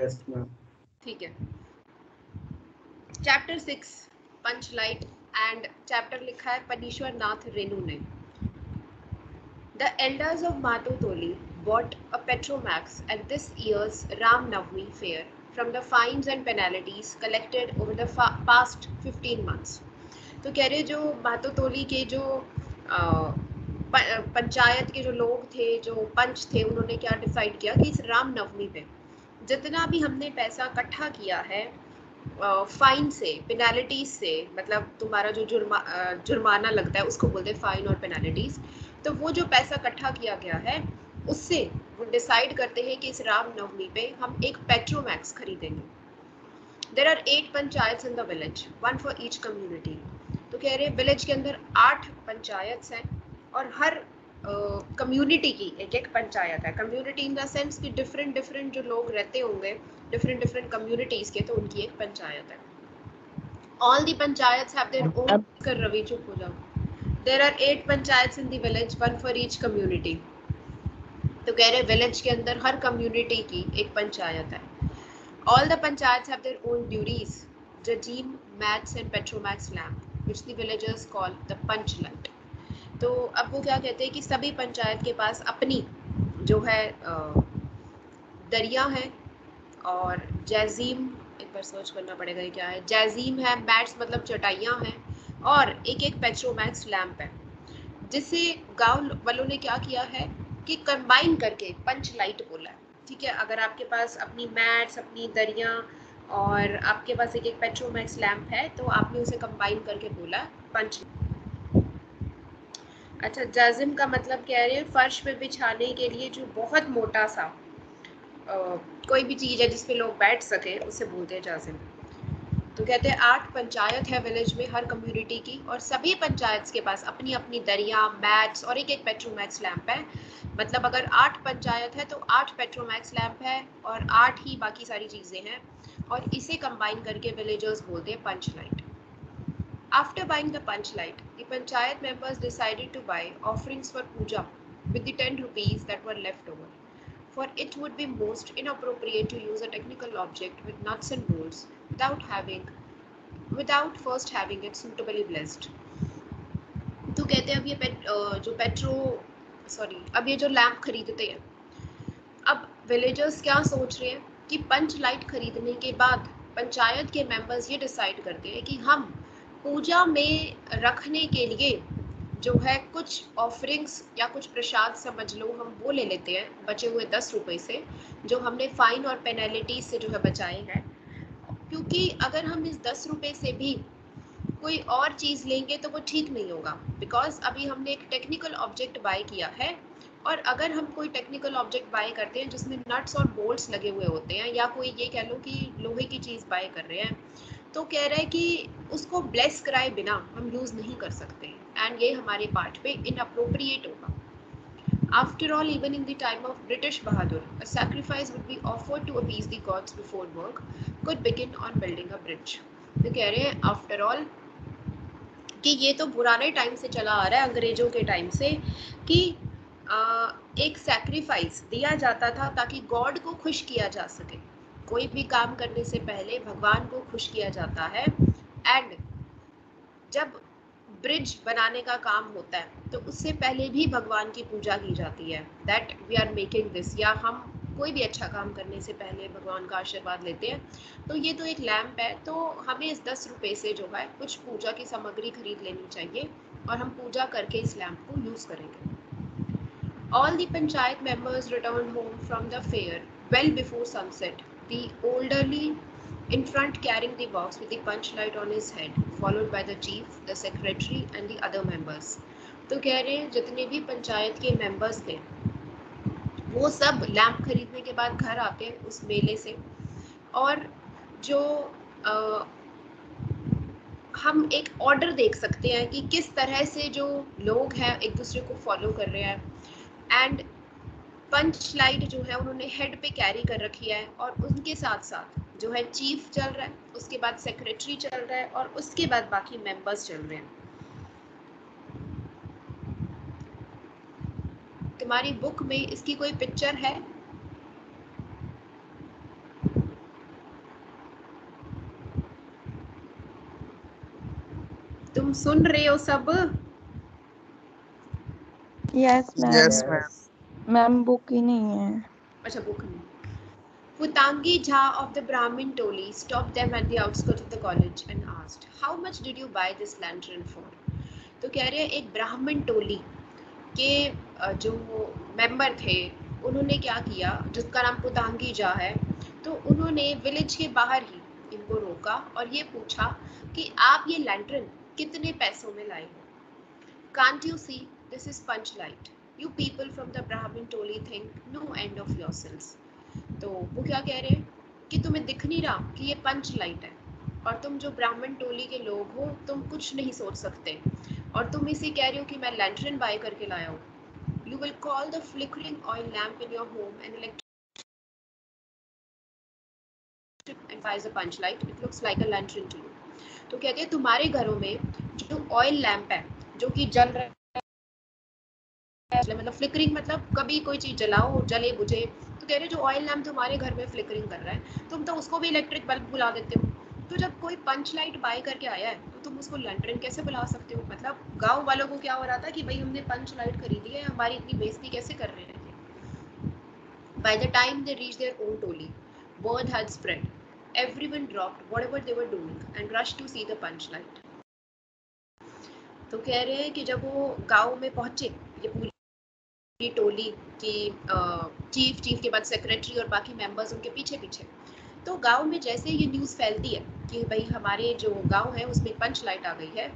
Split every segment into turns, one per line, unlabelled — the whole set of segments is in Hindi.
Yes ma'am.
ठीक है। चैप्टर 6 पंचलाइट एंड चैप्टर लिखा है पनीश्वर नाथ रेणु ने। The elders of Matotoli bought a Petromax at this year's Ram Navami fair from the fines and penalties collected over the past 15 months. तो कह रहे जो मातोतोली के जो पंचायत के जो लोग थे, जो पंच थे, उन्होंने क्या डिसाइड किया कि इस राम नवमी पे जितना भी हमने पैसा इकट्ठा किया है फाइन से, पेनाल्टीज से, मतलब तुम्हारा जो जुर्माना लगता है उसको बोलते हैं फाइन और पेनाल्टीज, तो वो जो पैसा इकट्ठा किया गया है उससे वो डिसाइड करते हैं कि इस राम नवमी पे हम एक पेट्रोमैक्स खरीदेंगे। There are 8 panchayat in the village, 1 for each community. तो कह रहे हैं विलेज के अंदर 8 पंचायत हैं और हर कम्युनिटी की एक एक पंचायत है। कम्युनिटी इन द सेंस कि डिफरेंट डिफरेंट जो लोग रहते होंगे डिफरेंट डिफरेंट कम्युनिटीज के, तो उनकी एक पंचायत है। All the panchayat have their own, कर रवि चुप हो जाओ। There are 8 panchayat in the village, 1 for each community. तो कह रहे विलेज के अंदर हर कम्युनिटी की एक पंचायत है। All the panchayat have their own duties, jajim, mats and Petromax lamp which the villagers call the Panchlight. तो अब वो क्या कहते हैं कि सभी पंचायत के पास अपनी जो है दरिया है और जैजीम, एक बार सर्च करना पड़ेगा ये क्या है, जैजीम है, मैट्स मतलब चटाइयाँ हैं, और एक एक पेट्रोमैक्स लैम्प है, जिसे गांव वालों ने क्या किया है कि कंबाइन करके पंच लाइट बोला है। ठीक है, अगर आपके पास अपनी मैट्स, अपनी दरिया और आपके पास एक एक पेट्रोमैक्स लैम्प है तो आपने उसे कंबाइन करके बोला पंच। अच्छा, जाजिम का मतलब कह रहे हैं फर्श पे बिछाने के लिए जो बहुत मोटा सा कोई भी चीज़ है जिस पे लोग बैठ सके उसे बोलते हैं जाजिम। तो कहते हैं 8 पंचायत है विलेज में हर कम्युनिटी की, और सभी पंचायत के पास अपनी अपनी दरिया, मैट्स और एक एक पेट्रोमैक्स लैम्प है। मतलब अगर 8 पंचायत है तो 8 पेट्रोमैक्स लैम्प है और 8 ही बाकी सारी चीज़ें हैं, और इसे कंबाइन करके विलेजर्स बोलते हैं पंच light. After buying the punch light, the panchayat members decided to buy offerings for puja with the 10 rupees that were left over, for it would be most inappropriate to use a technical object with nuts and bolts without first having it suitably blessed. तो कहते हैं अब ये जो लैम्प खरीदते हैं, अब विलेजर्स क्या सोच रहे हैं कि पंच लाइट खरीदने के बाद पंचायत के मेंबर्स ये डिसाइड करते हैं कि हम पूजा में रखने के लिए जो है कुछ ऑफरिंग्स या कुछ प्रसाद समझ लो, हम वो ले लेते हैं बचे हुए 10 रुपए से, जो हमने फाइन और पेनल्टी से जो है बचाए हैं। क्योंकि अगर हम इस 10 रुपए से भी कोई और चीज़ लेंगे तो वो ठीक नहीं होगा, बिकॉज अभी हमने एक टेक्निकल ऑब्जेक्ट बाय किया है, और अगर हम कोई टेक्निकल ऑब्जेक्ट बाय करते हैं जिसमें नट्स और बोल्ट्स लगे हुए होते हैं, या कोई ये कह लो कि लोहे की चीज़ बाय कर रहे हैं, तो कह रहा है कि उसको ब्लेस कराए बिना हम यूज़ नहीं कर सकते, एंड ये हमारे पार्ट पे इनअप्रोप्रिएट होगा। After all, even in the time of British Bahadur, a sacrifice would be offered to appease the gods before work could begin on building a bridge. तो कह रहे हैं आफ्टर ऑल कि ये तो पुराने टाइम से चला आ रहा है, अंग्रेजों के टाइम से, कि एक सैक्रिफाइस दिया जाता था ताकि गॉड को खुश किया जा सके। कोई भी काम करने से पहले भगवान को खुश किया जाता है, एंड जब ब्रिज बनाने का काम होता है तो उससे पहले भी भगवान की पूजा की जाती है, that we are making this, या हम कोई भी अच्छा काम करने से पहले भगवान का आशीर्वाद लेते हैं। तो ये तो एक लैम्प है, तो हमें इस 10 रुपए से जो है कुछ पूजा की सामग्री खरीद लेनी चाहिए और हम पूजा करके इस लैम्प को यूज़ करेंगे। All the panchayat members returned home from the fair well before sunset, the elderly in front carrying the box with the punch light on his head, followed by the chief, the secretary and the other members. तो कह रहे हैं जितने भी पंचायत के मेंबर्स थे वो सब लैम्प खरीदने के बाद घर आके उस मेले से, और जो हम एक ऑर्डर देख सकते हैं कि किस तरह से जो लोग हैं एक दूसरे को फॉलो कर रहे हैं, एंड पंच लाइट जो है उन्होंने हेड पे कैरी कर रखी है, और उनके साथ साथ जो है चीफ चल रहा है, उसके बाद सेक्रेटरी चल रहा है, और उसके बाद बाकी मेंबर्स चल रहे हैं। तुम्हारी बुक में इसकी कोई पिक्चर है? तुम सुन रहे हो सब?
Yes ma'am.
Yes ma'am.
Ma'am book ही नहीं है।
अच्छा, बुक नहीं। Putangi Jha of the Brahmin Toli stopped them at the outskirts of the college and asked, "How much did you buy this lantern for?" तो कह रहे हैं एक ब्राह्मण टोली के जो मेंबर थे, उन्होंने क्या किया, जिसका नाम पुतांगी जा है, तो उन्होंने विलेज के बाहर ही इनको रोका और ये पूछा कि आप ये लैंटर्न कितने पैसों में लाए हो? Can't you see this is punch light? You people from the Brahmin Toli think no end of yourselves. तो वो क्या कह रहे हैं कि तुम्हें दिख नहीं रहा कि ये पंच लाइट है, और तुम जो ब्राह्मण टोली के लोग हो तुम कुछ नहीं सोच सकते, और तुम इसे कह रहे हो कि मैं लैंटर्न बाय करके लाया हूँ. You will call the flickering oil lamp in your home an electric and fires a punch light. It looks like a lantern to you. तो कहते हैं तुम्हारे घरों में जो ऑयल लैंप है जो कि जल रहा है, मतलब फ्लिकरिंग मतलब कभी कोई चीज जलाओ जले बुझे, तो कह रहे जो ऑयल लैम्प तुम्हारे घर में फ्लिकरिंग कर रहा है तुम तो उसको भी इलेक्ट्रिक बल्ब बुला देते हो. तो जब कोई पंच लाइट बाय करके आया है तो तुम उसको लैंटर्न कैसे बुला सकते हो? मतलब गांव वालों को क्या हो रहा था कि भाई हमने पंच लाइट खरीदी है, हमारी इतनी बेइज्जती कैसे कर रहे हैं. By the time they reached their own toli, word had spread. Everyone dropped whatever they were doing and rushed to see the punch light. तो कह रहे हैं कि जब वो गांव में पहुंचे, ये पूरी टोली की चीफ के बाद सेक्रेटरी और बाकी मेंबर्स उनके पीछे पीछे, तो गांव में जैसे ये न्यूज़ फैलती है कि भाई हमारे जो गांव है उसमें पंच लाइट आ गई है,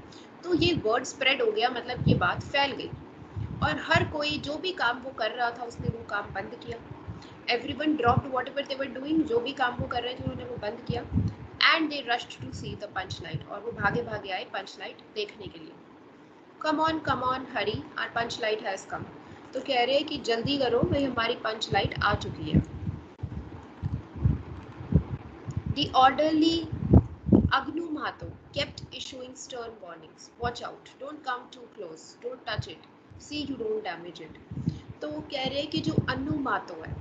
तो ये वर्ड स्प्रेड हो गया, मतलब ये बात फैल गई और हर कोई जो भी काम वो कर रहा था उसने वो काम बंद किया. Everyone dropped whatever they were doing, जो भी काम वो कर रहे थे उन्होंने वो बंद किया. And they rushed to see the panch light, और वो भागे भागे आए पंच लाइट देखने के लिए. Come on Hari, our panch light has come. तो कह रहे हैं कि जल्दी करो भाई हमारी पंच लाइट आ चुकी है. The orderly Agnu Mahato kept issuing stern warnings. Watch out, don't come too close, don't touch it, see you don't damage it. तो कह रहे हैं कि जो अन्नू मातो है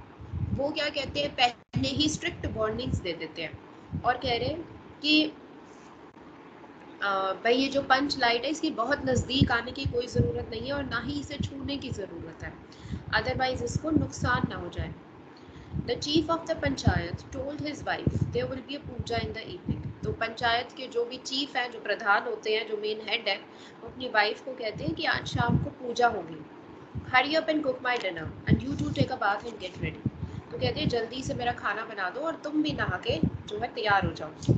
वो क्या कहते हैं, पहले ही स्ट्रिक्ट वार्निंग्स दे देते हैं और कह रहे हैं कि भाई ये जो पंच लाइट है इसकी बहुत नज़दीक आने की कोई ज़रूरत नहीं है और ना ही इसे छूने की ज़रूरत है, अदरवाइज इसको नुकसान ना हो जाए. The chief of the panchayat told his wife there will be a puja in the evening. तो पंचायत के जो भी चीफ हैं, जो प्रधान होते हैं, जो मेन हेड है, वो अपनी वाइफ को कहते हैं कि आज शाम को पूजा होगी. Hurry up and cook my dinner and you two take a bath and get ready. तो कहते हैं जल्दी से मेरा खाना बना दो और तुम भी नहा के जो है तैयार हो जाओ.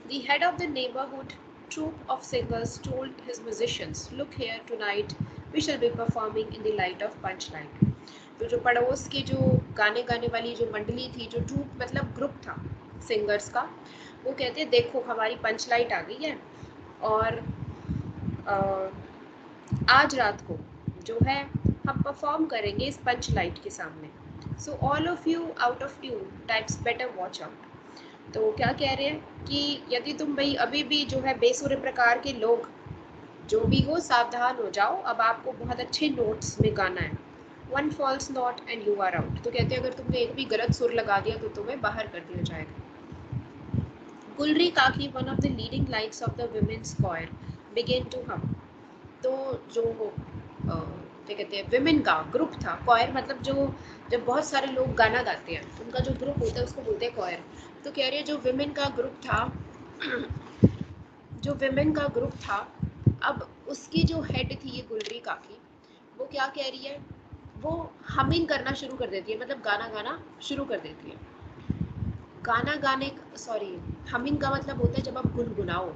The head of the neighborhood troupe of singers told his musicians, look here tonight we shall be performing in the light of punch light. तो जो पड़ोस की जो गाने गाने वाली जो मंडली थी, जो ट्रूप मतलब ग्रुप था सिंगर्स का, वो कहते हैं देखो हमारी पंच लाइट आ गई है और आज रात को जो है हम परफॉर्म करेंगे इस पंच लाइट के सामने. So all of you out of tune types better watch out. तो क्या कह रहे हैं कि यदि तुम भाई अभी भी जो है बेसुरे प्रकार के लोग जो भी हो सावधान हो जाओ, अब आपको बहुत अच्छे नोट्स में गाना है. One false note and you are out. तो कहते हैं अगर तुमने एक भी गलत सुर लगा दिया तो तुम्हें बाहर कर दिया जाएगा. गुलरी काकी, one of the leading lights of the women's choir, began to hum. तो जो क्या कहते हैं विमेन का ग्रुप था, कॉयर मतलब जो जब बहुत सारे लोग गाना गाते हैं उनका जो ग्रुप होता है उसको बोलते हैं कॉयर. तो कह रहे हैं जो विमेन का ग्रुप था अब उसकी जो हेड थी ये गुलरी काकी, वो क्या कह रही है, वो हमिंग करना शुरू कर देती है, मतलब गाना गाना शुरू कर देती है. हमिंग का मतलब होता है जब आप गुनगुनाओ.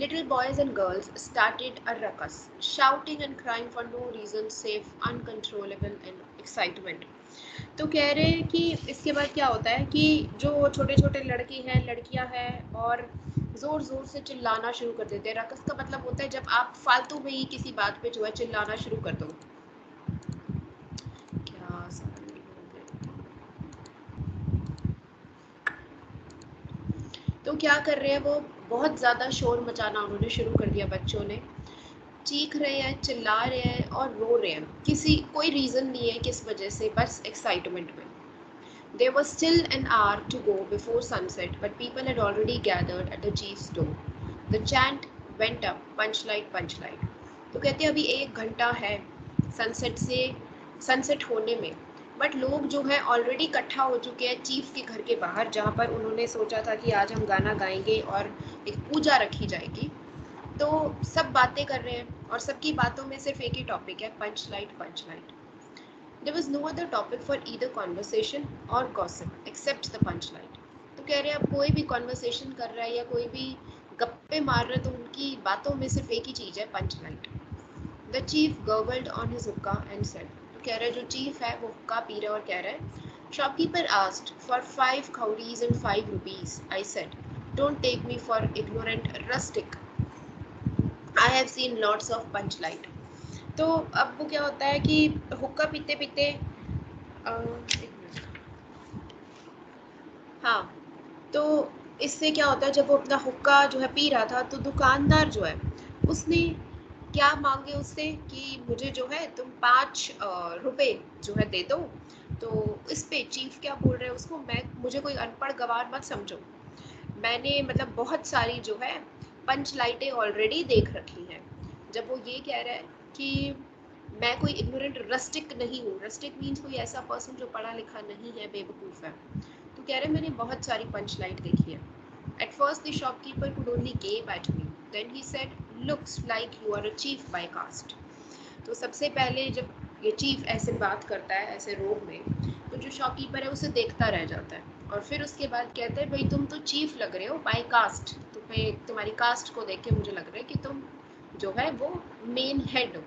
Little boys and girls started a ruckus, shouting and crying for no reason save uncontrollable and excitement. तो कह रहे हैं कि इसके बाद क्या होता है कि जो छोटे छोटे लड़के हैं लड़कियां हैं और ज़ोर ज़ोर से चिल्लाना शुरू कर देते हैं. रकस का मतलब होता है जब आप फालतू में ही किसी बात पे जो है चिल्लाना शुरू कर दो. तो क्या कर रहे हैं वो, बहुत ज़्यादा शोर मचाना उन्होंने शुरू कर दिया. बच्चों ने चीख रहे हैं, चिल्ला रहे हैं और रो रहे हैं, कोई रीज़न नहीं है किस वजह से, बस एक्साइटमेंट में. There was still an hour to go before sunset, but people had already gathered at the chief's door. The chant went up, punch light. तो कहते हैं अभी 1 घंटा है सनसेट होने में, बट लोग जो है ऑलरेडी इकट्ठा हो चुके हैं चीफ के घर के बाहर, जहाँ पर उन्होंने सोचा था कि आज हम गाना गाएंगे और एक पूजा रखी जाएगी। तो सब बातें कर रहे हैं और सबकी बातों में सिर्फ एक ही टॉपिक है, पंच light. There was no other topic for either conversation or gossip except the punchline. तो कह रहे हैं अब कोई भी कॉन्वर्सेशन कर रहा है या कोई भी गप्पे मार रहा है तो उनकी बातों में सिर्फ एक ही चीज़ है, Panchlight. The chief gurgled on his hookah and said, तो कह रहा है जो चीफ है वो हुक्का पी रहा है और कह रहा है, shopkeeper asked for 5 cowries and 5 rupees. I said, don't take me for ignorant rustic. I have seen lots of punch light. तो अब वो क्या होता है कि हुक्का पीते पीते हाँ, तो इससे क्या होता है, जब वो अपना हुक्का जो है पी रहा था तो दुकानदार जो है उसने क्या मांगे उससे कि मुझे जो है तुम 5 रुपए जो है दे दो। तो इस पे चीफ क्या बोल रहे हैं उसको, मुझे कोई अनपढ़ गवार मत समझो, मैंने मतलब बहुत सारी जो है पंच लाइटें ऑलरेडी देख रखी हैं। जब वो ये कह रहा है कि मैं कोई इग्नोरेंट रस्टिक नहीं हूँ, रस्टिक मीन्स कोई ऐसा पर्सन जो पढ़ा लिखा नहीं है, बेवकूफ़ है, तो कह रहे मैंने बहुत सारी पंच लाइट देखी है। At first the shopkeeper could only gape at me. Then he said, looks like you are a chief by caste. तो सबसे पहले जब ये चीफ ऐसे बात करता है ऐसे रोब में, तो जो शॉपकीपर है उसे देखता रह जाता है और फिर उसके बाद कहते हैं भाई तुम तो चीफ लग रहे हो बाय कास्ट, तुम्हें तुम्हारी कास्ट को देख के मुझे लग रहा है कि तुम जो है वो मेन हेड हो।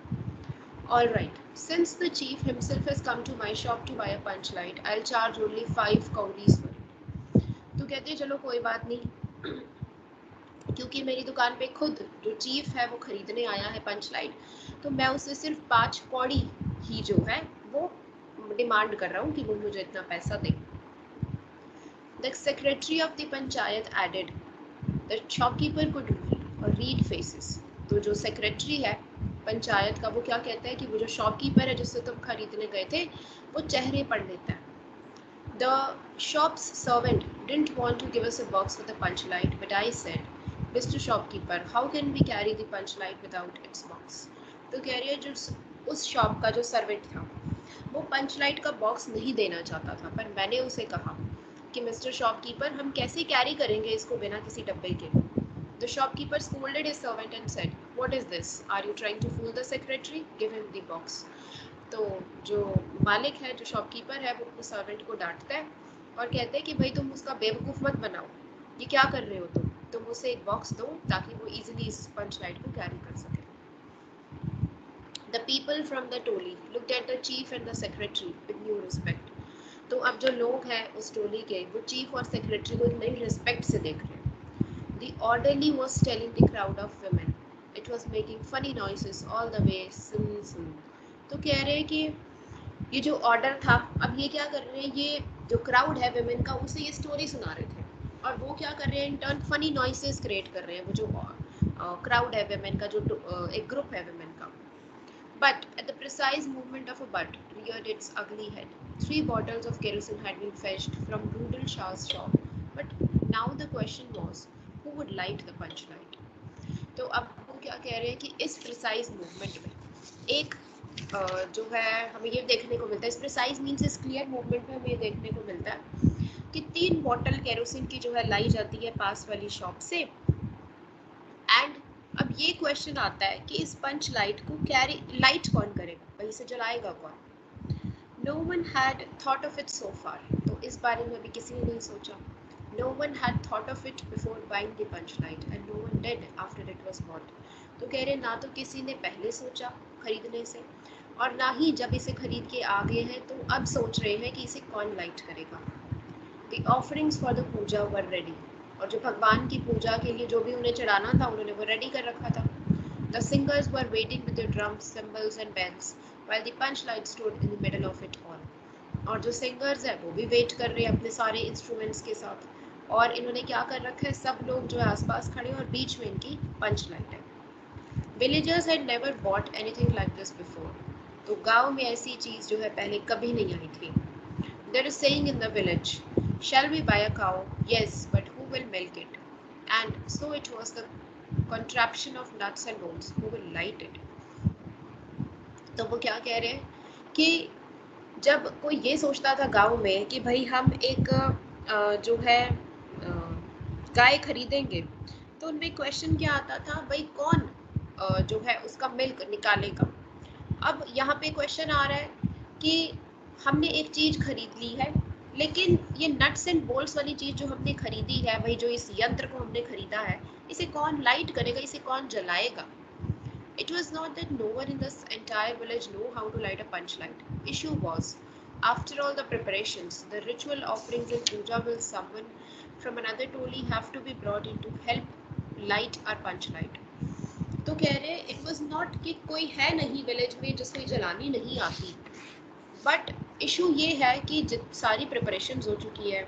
All right, since the chief himself has come to my shop to buy a punch light, I'll charge only 5 cowries for it. तो कहते हैं चलो कोई बात नहीं, क्योंकि मेरी दुकान पे खुद जो चीफ है वो खरीदने आया है पंच लाइट, तो मैं उससे सिर्फ 5 कौड़ी ही जो है वो डिमांड कर रहा हूँ कि वो मुझे इतना पैसा दे। The secretary of the panchayat added, the shopkeeper could read faces. तो जो सेक्रेटरी है पंचायत का वो क्या कहता है कि वो जो शॉपकीपर है जिससे तुम खरीदने गए थे वो चेहरे पढ़ लेता है। The shop's servant didn't want to give us a box for the punch light, but I said, Mr. Shopkeeper, how can we carry the punch light without its box? तो कह रही है जो उस शॉप का जो सर्वेंट था वो पंच लाइट का बॉक्स नहीं देना चाहता था, पर मैंने उसे कहा कि मिस्टर शॉपकीपर हम कैसे कैरी करेंगे इसको बिना किसी डब्बे के। The shopkeeper scolded his servant and said, what is this? Are you trying to fool the secretary? Give him the box. तो जो मालिक है, जो शॉपकीपर है, वो अपने सर्वेंट को डांटता है और कहते हैं कि भाई तुम उसका बेवकूफ़ मत बनाओ, ये क्या कर रहे हो तुम उसे एक बॉक्स दो ताकि वो इजीली इस पंच लाइट को कैरी कर सके। The people from the Toli looked at the chief and the secretary with new respect. तो अब जो लोग हैं उस टोली के वो चीफ और सेक्रेटरी को नई रिस्पेक्ट से देख रहे हैं। The orderly was telling the crowd of women. It was making funny noises all the way. सुन। तो कह रहे हैं कि ये जो ऑर्डर था, अब ये क्या कर रहे हैं, ये जो क्राउड है विमेन का उसे ये स्टोरी सुना रहे थे और वो क्या कर रहे हैं, in turn funny noises create कर रहे हैं। वो जो क्राउड है विमेन का, जो एक ग्रुप है विमेन का। But at the precise movement of a butt reared its ugly head. 3 bottles of kerosene had been fetched from Rudel Shah's shop. But now the question was, who would light the punch light? तो अब वो क्या कह रहे हैं कि इस प्रिसाइज मूवमेंट में एक जो है हमें ये देखने को मिलता है, इस प्रिसाइज मीन्स इस क्लियर मूवमेंट में हमें ये देखने को मिलता है कि 3 बॉटल केरोसिन की जो है लाई जाती है पास वाली शॉप से। एंड अब ये क्वेश्चन आता है कि इस पंच लाइट को कैरी लाइट कौन करेगा, भाई इसे जलाएगा कौन। No one had thought of it so far. तो इस बारे में अभी किसी ने नहीं सोचा। No one had thought of it before buying the punch light and no one did after it was bought. तो कह रहे ना तो किसी ने पहले सोचा खरीदने से और ना ही जब इसे खरीद के आ गए हैं तो अब सोच रहे हैं कि इसे कौन लाइट करेगा। The offerings for the puja were ready. और जो भगवान की पूजा के लिए जो भी उन्हें चढ़ाना था उन्होंने वो रेडी कर रखा था। The singers were waiting with their drums, cymbals and bells while the punch light stood in the middle of it all. और जो सिंगर्स है वो भी वेट कर रहे हैं अपने सारे इंस्ट्रूमेंट्स के साथ और इन्होंने क्या कर रखा है, सब लोग जो है आसपास खड़े और बीच में इनकी पंच लाइट है। Villagers had never bought anything like this before. तो गांव में ऐसी चीज़ जो है पहले कभी नहीं आई थी। There is saying in the village, shall we buy a cow? Yes, but who will milk it? And so it was the contraption of nuts and bolts, who will light it? तो वो क्या कह रहे हैं कि जब कोई ये सोचता था गांव में कि भाई हम एक जो है गाय खरीदेंगे, तो उनमें क्वेश्चन क्या आता था, भाई कौन जो है उसका मिल्क निकालेगा। अब यहाँ पे क्वेश्चन आ रहा है कि हमने एक चीज खरीद ली है, लेकिन ये नट्स एंड बोल्ट्स वाली चीज जो हमने खरीदी है, भाई जो इस यंत्र को हमने खरीदा है, इसे कौन लाइट करेगा, इसे कौन जलाएगा। It was not that no one in this entire village knew how to light a punch light. Issue was, after all the preparations, the ritual offerings and puja, will someone from another toli have to be brought in to help light our punch light. तो कह रहे इट वॉज नॉट कि कोई है नहीं विलेज में जिसको ये जलानी नहीं आती, बट इशू ये है कि सारी प्रिपरेशन हो चुकी है,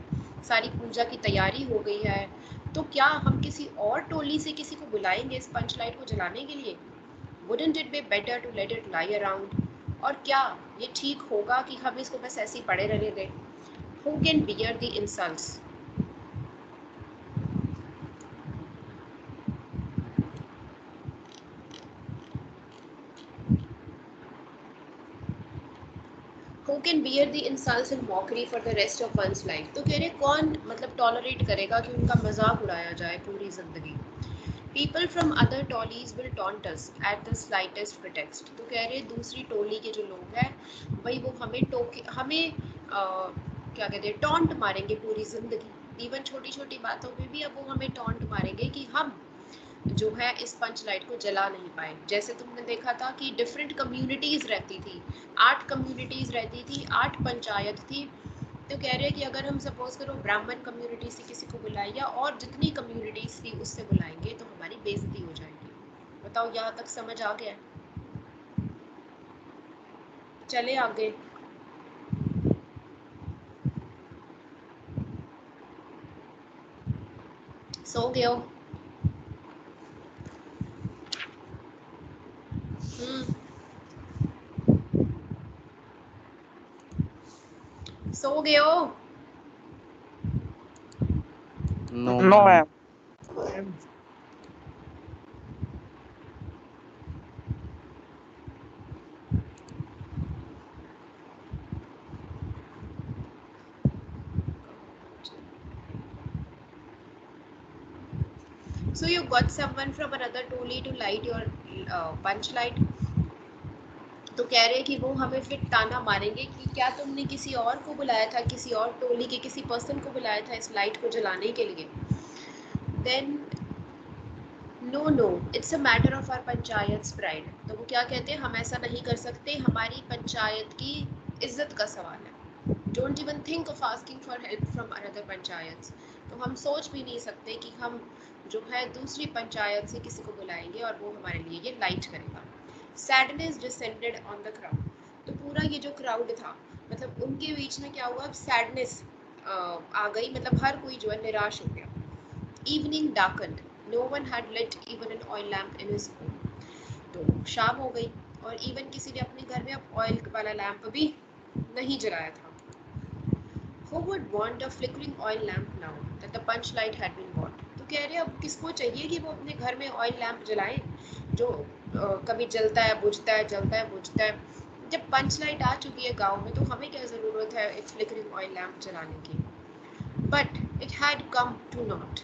सारी पूजा की तैयारी हो गई है, तो क्या हम किसी और टोली से किसी को बुलाएंगे इस पंच लाइट को जलाने के लिए? Wouldn't it be better to let it lie around? और क्या ये ठीक होगा कि हम इसको बस ऐसे ही पड़े रहने दें? Who can bear the insults? Who can bear the insults and mockery for the rest of one's life? तो कह रहे कौन मतलब टॉलरेट करेगा कि उनका मजाक उड़ाया जाए पूरी जिंदगी। People from other टोलीज will taunt us at the slightest pretext. तो कह रहे दूसरी टोली के जो लोग हैं भाई वो हमें क्या कहते हैं टॉन्ट मारेंगे पूरी जिंदगी। इवन छोटी छोटी बातों में भी अब वो हमें टॉन्ट मारेंगे कि हम जो है इस पंच लाइट को जला नहीं पाए। जैसे तुमने देखा था कि डिफरेंट कम्युनिटीज रहती थी, 8 कम्युनिटीज रहती थी, 8 पंचायत थी। तो कह रहे हैं कि अगर हम सपोज करो ब्राह्मण कम्युनिटी से किसी को बुलाए या और जितनी कम्युनिटीज थी उससे बुलाएंगे तो हमारी बेइज्जती हो जाएगी। बताओ यहाँ तक समझ आ गया? चले आगे। सो गए हो? सो गए हो?
No, ma'am.
So you got someone from another toli to light your punch light. तो कह रहे कि वो हमें फिर ताना मारेंगे कि क्या तुमने किसी और को बुलाया था, किसी और टोली के किसी पर्सन को बुलाया था इस लाइट को जलाने के लिए। Then no it's a matter of our panchayat pride. तो वो क्या कहते हैं, हम ऐसा नहीं कर सकते, हमारी पंचायत की इज्जत का सवाल है। Don't even think of asking for help from another panchayat. तो हम सोच भी नहीं सकते कि हम जो है दूसरी पंचायत से किसी को बुलाएंगे और वो हमारे लिए ये लाइट करेगा। Sadness descended on the crowd. तो पूरा ये जो क्राउड था मतलब उनके बीच में क्या हुआ, सैडनेस आ गई, मतलब हर कोई जो है निराश हो गया। Evening darkened, no one had lit even an oil lamp in his home. तो शाम हो गई और इवन किसी ने अपने घर में अब ऑयल वाला लैम्प भी नहीं जलाया था। Who would want a flickering oil lamp now that the punch light had been bought? तो कह रहे अब किसको चाहिए कि वो अपने घर में ऑयल लैम्प जलाए जो कभी जलता है बुझता है, जलता है बुझता है। जब पंच लाइट आ चुकी है गांव में तो हमें क्या ज़रूरत है एक फ्लिकरिंग ऑयल लैम्प जलाने की। But it had come to naught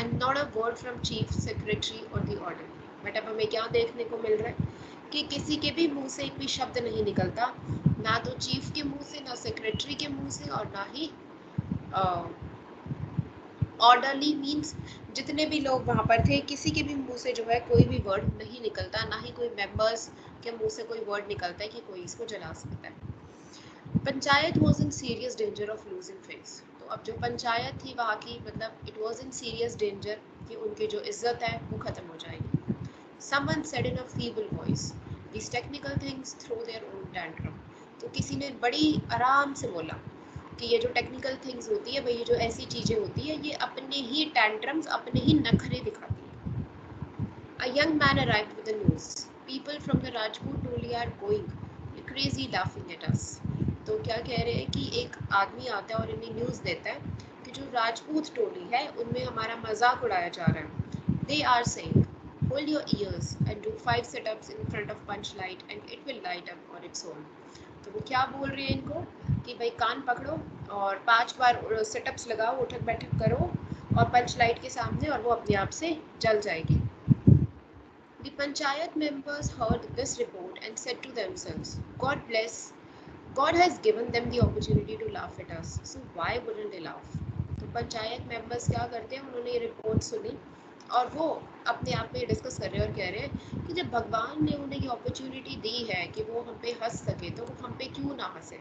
and not a word from chief secretary or the orderly. But अब हमें क्या देखने को मिल रहा है कि किसी के भी मुंह से एक भी शब्द नहीं निकलता, ना तो चीफ के मुंह से, ना सेक्रेटरी के मुंह से, और ना ही ऑर्डरली मीन्स जितने भी लोग वहाँ पर थे किसी के भी मुंह से जो है कोई भी वर्ड नहीं निकलता, ना ही कोई मेंबर्स के मुंह से कोई वर्ड निकलता है कि कोई इसको जला सकता है। Panchayat was in serious danger of losing face. तो अब जो पंचायत थी वहाँ की मतलब it was in serious danger कि उनकी जो इज्जत है वो ख़त्म हो जाएगी। Someone said in a feeble voice, these technical things throw their own tantrum. तो किसी ने बड़ी आराम से बोला कि ये जो टेक्निकल थिंग्स होती है भाई, ये जो ऐसी चीज़ें होती है ये अपने ही टैंट्रम्स, अपने ही नखरे दिखाती है। A young man arrived with the news. People from the Rajput toli are going crazy laughing at us. तो क्या कह रहे हैं कि एक आदमी आता है और इन्हें न्यूज़ देता है कि जो राजपूत टोली है उनमें हमारा मजाक उड़ाया जा रहा है। They are saying hold your ears and do 5 sit-ups in front of punch light and it will light up on its own. तो वो क्या बोल रही है इनको कि भाई कान पकड़ो और 5 बार सिटअप्स लगाओ, उठक बैठक करो और पंच लाइट के सामने और वो अपने आप से जल जाएगी. The panchayat members heard this report and said to themselves, God has given them the opportunity to laugh at us, so why wouldn't they laugh? तो पंचायत मेंबर्स क्या करते हैं, उन्होंने ये रिपोर्ट सुनी और वो अपने आप में डिस्कस कर रहे हैं और कह रहे हैं कि जब भगवान ने उन्हें ये अपॉर्चुनिटी दी है कि वो हम पे हंस सके तो वो हम पे क्यों ना हंसे.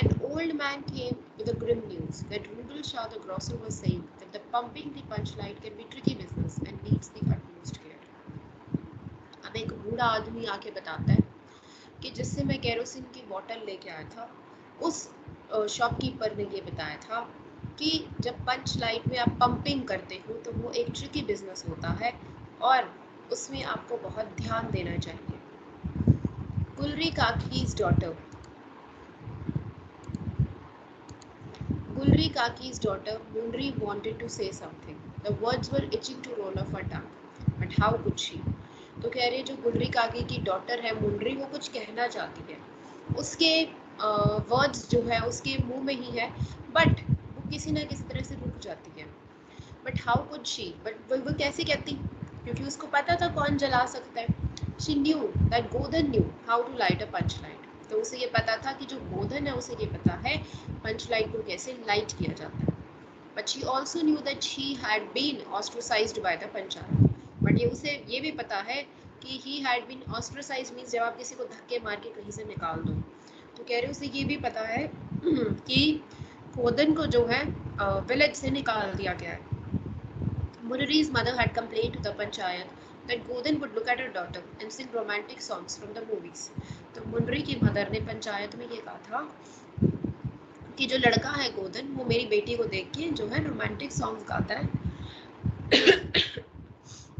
An old man came with a grim news that Rudal Shah the grocer was saying that the pumping the punchlight can be tricky business and needs the utmost care. अब एक बूढ़ा आदमी आके बताता है कि जिससे मैं केरोसिन की बोतल लेके आया था उस शॉपकीपर ने ये बताया था कि जब पंच लाइट में आप पंपिंग करते हो तो वो एक ट्रिकी बिजनेस होता है और उसमें आपको बहुत ध्यान देना चाहिए. Gulri Kaki's daughter Munri wanted to say something. The words were itching to roll off her tongue, but how could she? तो कह रही जो गुलरी काकी की डॉटर है मुंडरी, वो कुछ कहना चाहती है, उसके वर्ड्स जो है उसके मुंह में ही है, बट वो किसी ना किसी तरह से रुक जाती है. But how could she, but वो कैसे कहती, क्योंकि उसको पता था कौन जला सकता है. She knew that Godhan knew how to light a panch light. तो उसे ये पता था कि जो गोधन है उसे ये पता है पंच लाइट को कैसे लाइट किया जाता है. But she also knew that she had been ostracised by the panchayat. But ये उसे ये भी पता है कि he had been ostracised means जब आप किसी को धक्के मार के कहीं से निकाल दो. तो कह रहे उसे ये भी पता है कि गोधन को जो है विलेज से निकाल दिया गया है. Murari's mother had complained to the panchayat that Godhan would look at her daughter and sing romantic songs from the movies. तो मुनरी की मदर ने पंचायत में ये कहा था कि जो लड़का है गोधन वो मेरी बेटी को देख के जो है रोमांटिक सॉन्ग्स गाता है.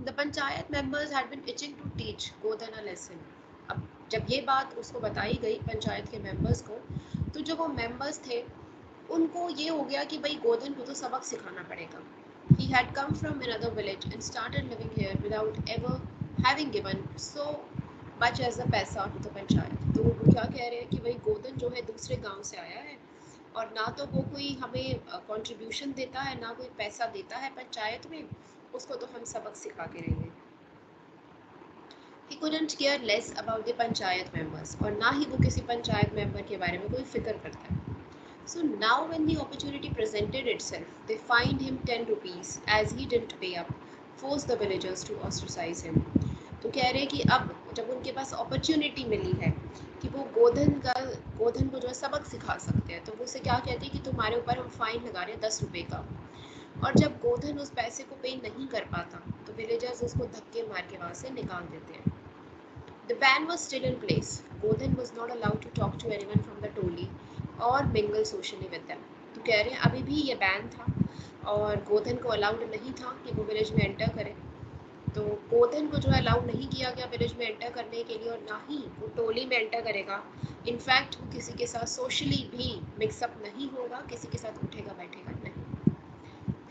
The panchayat members had been itching to teach Godhan a lesson. अब जब ये बात उसको बताई गई पंचायत के मेंबर्स को, तो जो वो मेंबर्स थे उनको ये हो गया कि भाई गोधन को तो सबक सिखाना पड़ेगा. He had come from another village and started living here without ever having given so much as a पैसा to the पंचायत. तो वो क्या कह रहे हैं कि भाई गोधन जो है दूसरे गांव से आया है और ना तो वो कोई हमें कंट्रीब्यूशन देता है ना कोई पैसा देता है पंचायत में, उसको तो हम सबक सिखा के रहेंगे. He couldn't care less about the panchayat members और ना ही वो किसी पंचायत मेंबर के बारे में कोई फिक्र करता है. So now when the opportunity presented itself, they fined him 10 rupees as he didn't pay up, forced the villagers to ostracize him. तो कह रहे कि अब जब उनके पास अपॉर्चुनिटी मिली है कि वो गोधन को जो है सबक सिखा सकते हैं, तो वो उसे क्या कहते हैं कि तुम्हारे ऊपर हम फाइन लगा रहे हैं 10 रुपये का. और जब गोधन उस पैसे को पे नहीं कर पाता तो विलेजर्स उसको धक्के मार के वहाँ से निकाल देते हैं. The ban was still in place. Godhan was not allowed to talk to anyone from the toli or mingle socially with them. तो कह रहे हैं अभी भी ये बैन था और गोधन को अलाउड नहीं था कि वो विलेज में एंटर करे. तो गोधन को जो है अलाउड नहीं किया गया विलेज में एंटर करने के लिए और ना ही वो टोली में एंटर करेगा. इनफैक्ट वो किसी के साथ सोशली भी मिक्सअप नहीं होगा, किसी के साथ उठेगा बैठेगा नहीं.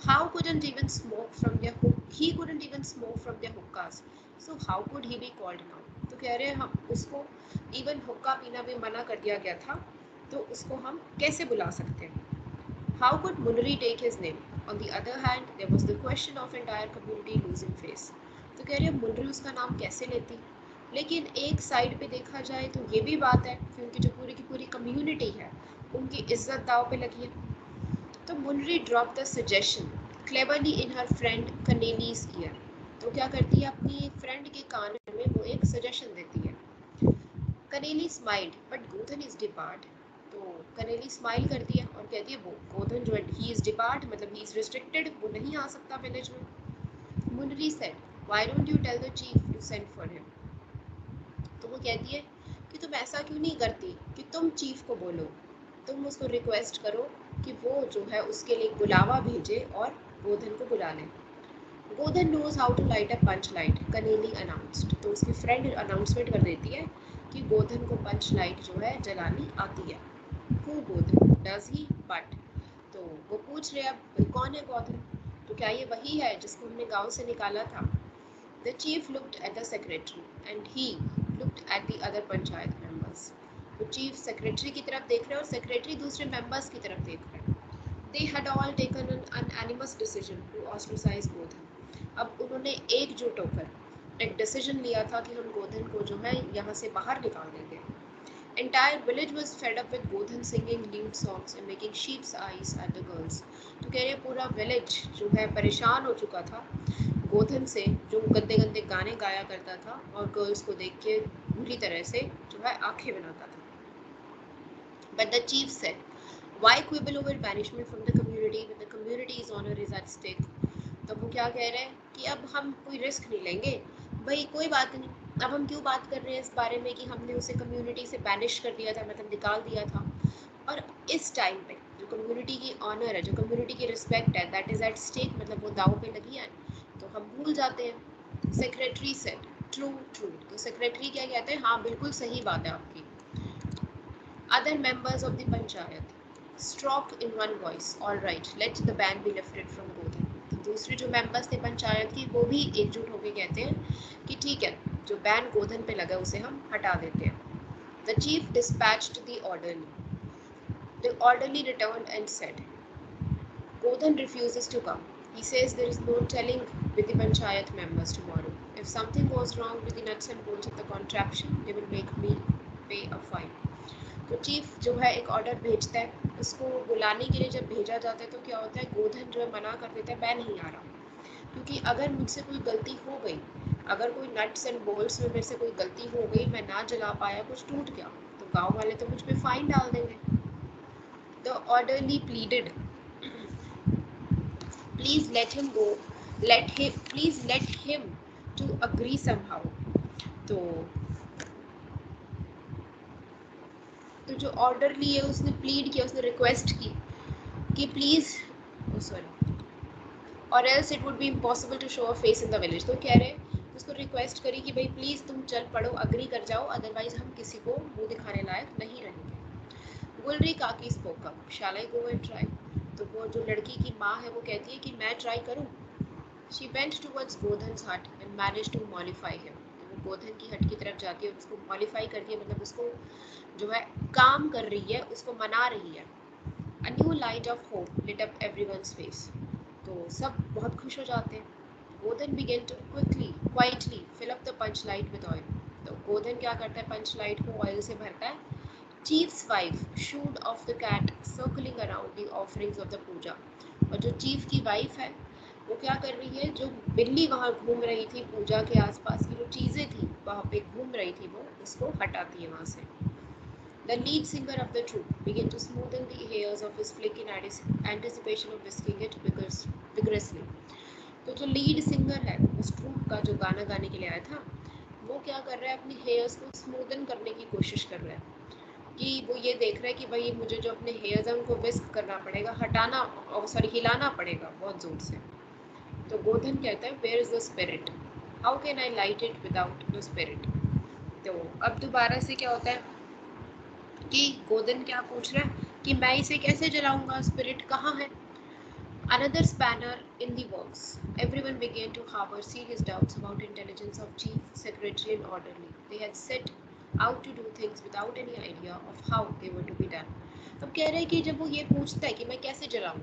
How couldn't even smoke from their he couldn't even smoke from their hookahs. So how could he be called now? तो कह रहे हैं हम उसको इवन हुक्का पीना भी मना कर दिया गया था, तो उसको हम कैसे बुला सकते हैं. How could Munri take his name? On the other hand, there was the question of entire community losing face. तो कह रहे हैं मुनरी उसका नाम कैसे लेती, लेकिन एक साइड पे देखा जाए तो ये भी बात है कि उनकी जो पूरी की पूरी कम्युनिटी है उनकी इज्जत दाव पे लगी है. तो मुनरी dropped the suggestion cleverly in her friend Kaneli's ear. तो क्या करती है अपनी फ्रेंड के कान में वो एक सजेशन देती है. Kaneli smiled, but Godhan is debarred. तो कनेली स्माइल करती है और कहती है वो गोधन जो है he is debarred मतलब he is restricted, वो नहीं आ सकता विलेज में. मुनरी said, why don't you tell the chief to send for him? तो वो कहती है कि तुम ऐसा क्यों नहीं करती कि तुम चीफ को बोलो, तुम उसको रिक्वेस्ट करो कि वो जो है उसके लिए बुलावा भेजे और गोधन को बुला ले. गोधन knows how to light a punch light, Kaneli announced. तो उसकी फ्रेंड अनाउंसमेंट कर देती है कि गोधन को पंच लाइट जो है जलानी आती है. Who Godhan? Does he? But तो वो पूछ रहे अब कौन है गोधन, तो क्या ये वही है जिसको हमने गांव से निकाला था. The chief looked at the secretary and he looked at the other panchayat members. तो chief secretary की तरफ देख रहे हैं और secretary दूसरे members की तरफ देख रहे हैं. They had all taken an unanimous decision to ostracize Godhan. अब उन्होंने एकजुट होकर एक decision लिया था कि हम गोधन को जो है यहाँ से बाहर निकाल देंगे. Entire village was fed up with Godhan singing lewd songs and making sheep's eyes at the girls. तो कह रहे पूरा village जो है परेशान हो चुका था गोधन से, जो गंदे गंदे गाने गाया करता था और गर्ल्स को देख के बुरी तरह से जो है आंखें बनाता था. But the chief said, "Why quibble over banishment from the community when the community's honor is at stake?" तो वो क्या कह रहे हैं कि अब हम कोई रिस्क नहीं लेंगे, भाई कोई बात नहीं, अब हम क्यों बात कर रहे हैं इस बारे में कि हमने उसे कम्युनिटी से बैनिश कर दिया था, मतलब निकाल दिया था. और इस टाइम पे जो कम्युनिटी की ऑनर है, जो कम्युनिटी की रिस्पेक्ट है, दैट इज़ एट स्टेक, मतलब वो दाव पे लगी है, तो हम भूल जाते हैं. Secretary said, true true. तो सेक्रेटरी क्या कहते हैं, हाँ बिल्कुल सही बात है आपकी. Other members of the panchayat stroke in one voice, all right let the ban be lifted from Godhan. दूसरे जो मेंबर्स थे पंचायत की वो भी एकजुट होकर कहते हैं कि ठीक है, जो बैन गोधन पे लगा उसे हम हटा देते हैं. The chief dispatched the orderly. The orderly returned and said, Godhan refuses to come. He says there is no telling with the panchayat members tomorrow. If something goes wrong with the nuts and bolts of the contraption, they will make me pay a fine. तो चीफ जो है एक ऑर्डर भेजता है, उसको बुलाने के लिए जब भेजा जाता है तो क्या होता है, गोधन जो है मना कर देता है, मैं नहीं आ रहा, क्योंकि अगर मुझसे कोई गलती हो गई, अगर कोई नट्स एंड बोल्ट्स में मेरे से कोई गलती हो गई, मैं ना जला पाया, कुछ टूट गया, तो गांव वाले तो मुझ पे फाइन डाल देंगे. The orderly pleaded, please let him go, please let him to agree somehow. तो जो ऑर्डरली है उसने प्लीड किया, उसने रिक्वेस्ट की कि प्लीज, सॉरी, और else it would be impossible to show a face in the village. तो कह रहे उसको रिक्वेस्ट करी कि भाई प्लीज तुम चल पड़ो, अग्री कर जाओ, अदरवाइज हम किसी को मुंह दिखाने लायक नहीं रहेंगे. गुलरी काकी spoke up, shall I go and try. तो वो जो लड़की की माँ है वो कहती है कि मैं ट्राई करूँ. शी वेंट टुवर्ड्स गोधन्स हट एंड मैनेज्ड टू मॉलिफाई हिम. वो गोधन की हट की तरफ जाती है, उसको मॉलिफाई करती है, मतलब उसको जो है काम कर रही है, उसको मना रही है. A new light of hope lit up everyone's face. तो सब बहुत खुश हो जाते हैं. गोधन began to quietly fill up the punch light with oil. तो गोधन क्या करता है, पंच लाइट को ऑयल से भरता है. Chief's wife shooed off the cat circling around the offerings of the puja. और जो चीफ की वाइफ है वो क्या कर रही है, जो बिल्ली वहाँ घूम रही थी पूजा के आसपास की जो चीज़ें थी वहाँ पे घूम रही थी, वो उसको हटाती है वहाँ से. The lead singer of the troupe began to smoothen the hairs of his flick in anticipation of whisking it vigorously. तो जो लीड सिंगर है उस ट्रूप का, जो गाना गाने के लिए आया था, वो क्या कर रहा है, अपनी हेयर्स को स्मूदन करने की कोशिश कर रहा है, कि वो ये देख रहा है कि भाई मुझे जो अपने हेयर्स हैं उनको विस्क करना पड़ेगा, हटाना, हिलाना पड़ेगा बहुत ज़ोर से. तो गोधन कहता है, where is the spirit, how can I light it without the spirit. तो अब दोबारा से क्या होता है कि गोधन क्या पूछ रहा है कि मैं इसे कैसे जलाऊंगा, स्पिरिट कहाँ है. Another spanner in the works. Everyone began to harbor serious doubts about intelligence of chief, secretary and orderly. They had set out to do things without any idea of how they were to be done. अब कह रहे हैं कि जब वो ये पूछता है कि मैं कैसे जलाऊं,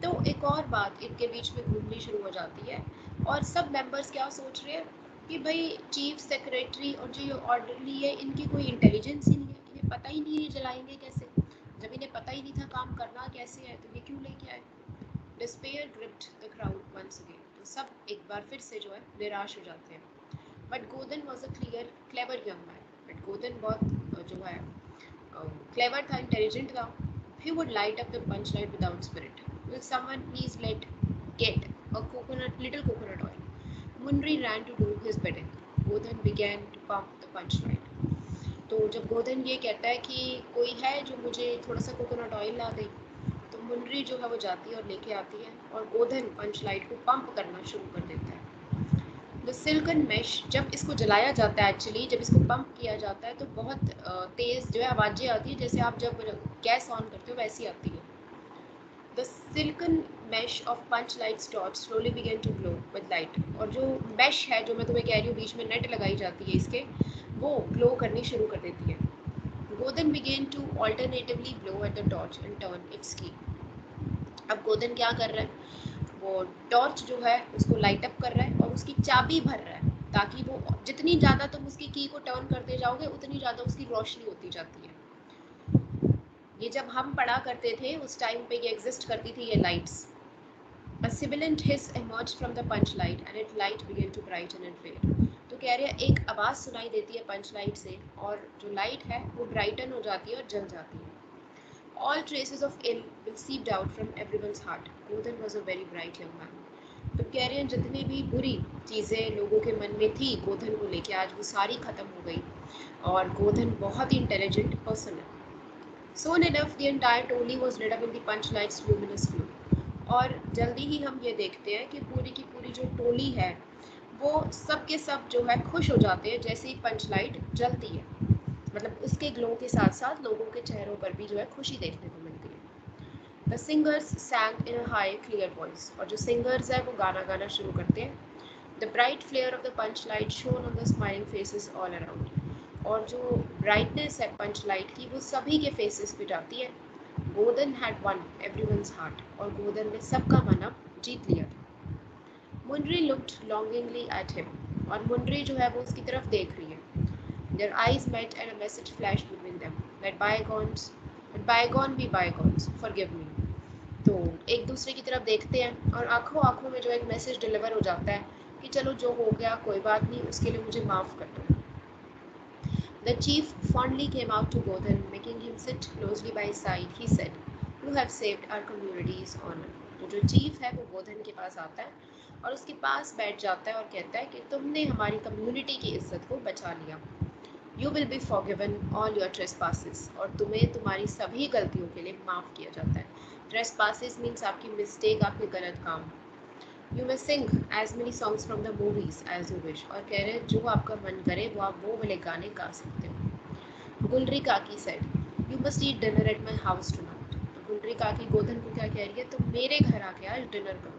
तो एक और बात इनके बीच में घूमनी शुरू हो जाती है, और सब मेंबर्स क्या सोच रहे हैं कि भाई चीफ, सेक्रेटरी और जो ये ऑर्डरली है, इनकी कोई इंटेलिजेंस ही नहीं है, इन्हें पता ही नहीं है जलाएंगे कैसे. जब इन्हें पता ही नहीं था काम करना कैसे है, तो ये क्यों लेके आए. Despair gripped the crowd once again. तो सब एक बार फिर से जो है निराश हो जाते हैं. But Godhan was a clever young man. But Godhan बहुत जो है clever था, intelligent था. He would light up the punch light without spirit. Will someone please get a little coconut oil? Munri ran to do his bidding. Godhan began to pump the punch light. तो जब गोधन ये कहता है कि कोई है जो मुझे थोड़ा सा कोकोनट ऑयल ला दे, तो मुनरी जो है वो जाती है और लेके आती है, और गोधन पंच लाइट को पंप करना शुरू कर देता है. द सिल्कन मैश, जब इसको जलाया जाता है, एक्चुअली जब इसको पंप किया जाता है तो बहुत तेज़ जो है आवाज़ें आती है, जैसे आप जब गैस ऑन करते हो वैसी आती है. The silken mesh of punch light's torch slowly began to glow with light. और जो mesh है, जो मैं तुम्हें कह रही हूँ, बीच में नेट लगाई जाती है इसके, वो ग्लो करनी शुरू कर देती है. Godin began to alternatively blow at the torch and turn its key. अब गोदन क्या कर रहा है, वो टॉर्च जो है उसको लाइट अप कर रहा है और उसकी चाबी भर रहा है, ताकि वो जितनी ज़्यादा तुम उसकी की को टर्न करते जाओगे उतनी ज़्यादा उसकी रोशनी होती जाती है. ये जब हम पढ़ा करते थे उस टाइम पे ये एग्जिस्ट करती थी ये lights. A sibilant hiss emerged from the punch light and its light began to brighten and fade. तो कह रहे हैं एक आवाज़ सुनाई देती है पंच लाइट से और जो लाइट है वो ब्राइटन हो जाती है और जल जाती है. All traces of ill will seeped out from everyone's heart. Godin was a very bright young man. तो कह रहे हैं जितनी भी बुरी चीज़ें लोगों के मन में थी गोधन को लेके, आज वो सारी ख़त्म हो गई और गोधन बहुत ही इंटेलिजेंट पर्सन है. Soon enough the entire Toli was lit up in the punch light's luminous glow. और जल्दी ही हम ये देखते हैं कि पूरी की पूरी जो टोली है वो सब के सब जो है खुश हो जाते हैं जैसे ही पंच लाइट जलती है. मतलब उसके ग्लो के साथ साथ लोगों के चेहरों पर भी जो है खुशी देखने को मिलती है. The singers sang in a high clear voice. और जो singers है वो गाना गाना शुरू करते हैं. The bright flare of the punch light shone on the smiling faces all around. और जो brightness है पंच लाइट की वो सभी के फेसेस पे जाती है. Godan had won everyone's heart. और गोदन ने सबका मन अब जीत लिया था. मुनरी looked longingly at him. और मुनरी जो है वो उसकी तरफ देख रही है. Their eyes met and a message flashed between them. Let bygone be bygones. Forgive me. तो एक दूसरे की तरफ देखते हैं और आंखों आंखों में जो एक मैसेज डिलीवर हो जाता है कि चलो जो हो गया कोई बात नहीं, उसके लिए मुझे माफ़ कर दो. The chief fondly came out to Godin, making him sit closely by his side. He said, "You have saved our community's honor." तो जो चीफ है वो गोधन के पास आता है और उसके पास बैठ जाता है और कहता है कि तुमने हमारी कम्युनिटी की इज्जत को बचा लिया. You will be forgiven all your trespasses. और तुम्हें तुम्हारी सभी गलतियों के लिए माफ़ किया जाता है. Trespasses means आपकी मिस्टेक, आपके गलत काम. You may sing as many songs from the movies as you wish. और कह रहे जो आपका मन करे वो आप वो वाले गाने गा सकते हो. गुलरी काकी said, "You must eat dinner at my house tonight." तो गुलरी काकी गोधन को क्या कह रही है, तुम मेरे घर आके आज डिनर करो.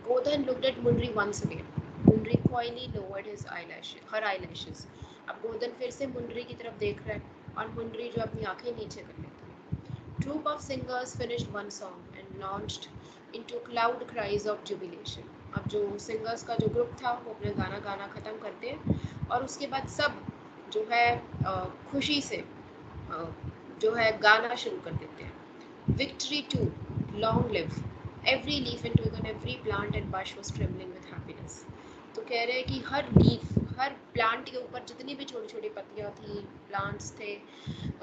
Godin looked at Munri once again. Munri coyly lowered her eyelashes. अब गोधन फिर से मुनरी की तरफ देख रहा है और मुनरी जो अपनी आंखें नीचे कर लेती है. Troop of singers finished one song and launched into loud cries of jubilation. अब जो सिंगर्स का जो ग्रुप था वो अपने गाना गाना ख़त्म करते हैं और उसके बाद सब जो है खुशी से जो है गाना शुरू कर देते हैं. Victory too, long live. Every leaf and twig on every plant and bush was trembling with happiness. तो कह रहे हैं कि हर लीफ, हर प्लांट के ऊपर जितनी भी छोटी छोटी पत्तियाँ थी, प्लांट्स थे,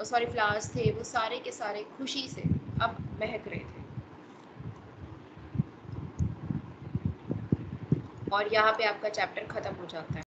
फ्लावर्स थे, वो सारे के सारे खुशी से अब महक रहे थे. और यहाँ पे आपका चैप्टर खत्म हो जाता है.